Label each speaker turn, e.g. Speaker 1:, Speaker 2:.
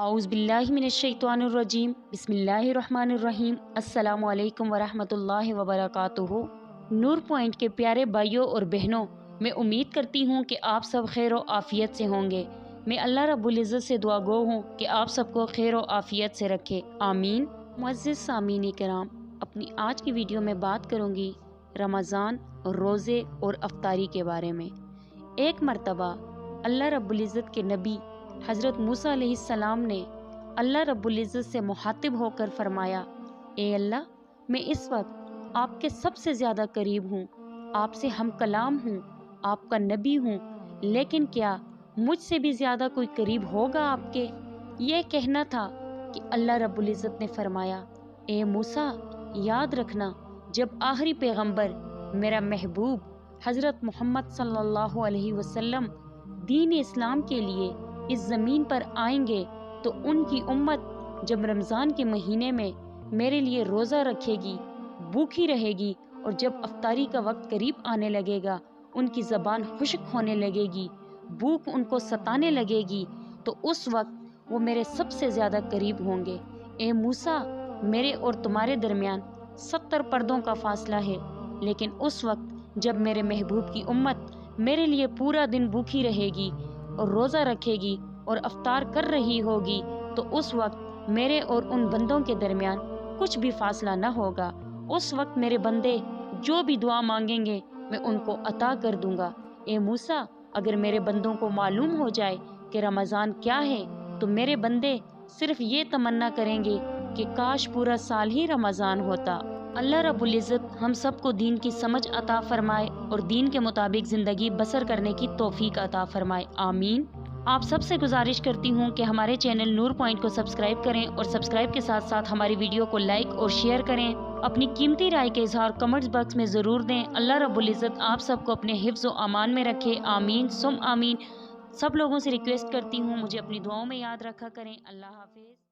Speaker 1: اعوذ باللہ من الشیطان الرجیم بسم اللہ الرحمن الرحیم السلام علیکم ورحمۃ اللہ وبرکاتہ۔ نور پوائنٹ کے پیارے بھائیوں اور بہنوں، میں امید کرتی ہوں کہ آپ سب خیر و عافیت سے ہوں گے۔ میں اللہ رب العزت سے دعا گو ہوں کہ آپ سب کو خیر و عافیت سے رکھے، آمین۔ معزز سامعین کرام، اپنی آج کی ویڈیو میں بات کروں گی رمضان، روزے اور افطاری کے بارے میں۔ ایک مرتبہ اللہ رب العزت کے نبی حضرت موسیٰ علیہ السلام نے اللہ رب العزت سے مخاطب ہو کر فرمایا، اے اللہ، میں اس وقت آپ کے سب سے زیادہ قریب ہوں، آپ سے ہم کلام ہوں، آپ کا نبی ہوں، لیکن کیا مجھ سے بھی زیادہ کوئی قریب ہوگا آپ کے؟ یہ کہنا تھا کہ اللہ رب العزت نے فرمایا، اے موسیٰ، یاد رکھنا جب آخری پیغمبر میرا محبوب حضرت محمد صلی اللہ علیہ وسلم دین اسلام کے لیے اس زمین پر آئیں گے تو ان کی امت جب رمضان کے مہینے میں میرے لیے روزہ رکھے گی، بھوکی رہے گی، اور جب افطاری کا وقت قریب آنے لگے گا ان کی زبان خشک ہونے لگے گی، بھوک ان کو ستانے لگے گی، تو اس وقت وہ میرے سب سے زیادہ قریب ہوں گے۔ اے موسیٰ، میرے اور تمہارے درمیان 70 پردوں کا فاصلہ ہے، لیکن اس وقت جب میرے محبوب کی امت میرے لیے پورا دن بھوکی رہے گی اور روزہ رکھے گی اور افطار کر رہی ہوگی، تو اس وقت میرے اور ان بندوں کے درمیان کچھ بھی فاصلہ نہ ہوگا۔ اس وقت میرے بندے جو بھی دعا مانگیں گے میں ان کو عطا کر دوں گا۔ اے موسیٰ، اگر میرے بندوں کو معلوم ہو جائے کہ رمضان کیا ہے تو میرے بندے صرف یہ تمنا کریں گے کہ کاش پورا سال ہی رمضان ہوتا۔ اللہ رب العزت ہم سب کو دین کی سمجھ عطا فرمائے اور دین کے مطابق زندگی بسر کرنے کی توفیق عطا فرمائے، آمین۔ آپ سب سے گزارش کرتی ہوں کہ ہمارے چینل نور پوائنٹ کو سبسکرائب کریں اور سبسکرائب کے ساتھ ساتھ ہماری ویڈیو کو لائک اور شیئر کریں۔ اپنی قیمتی رائے کا اظہار کمنٹس باکس میں ضرور دیں۔ اللہ رب العزت آپ سب کو اپنے حفظ و امان میں رکھے، آمین ثم آمین۔ سب لوگوں سے ریکویسٹ کرتی ہوں مجھے اپنی دعاؤں میں یاد رکھا کریں۔ اللہ حافظ۔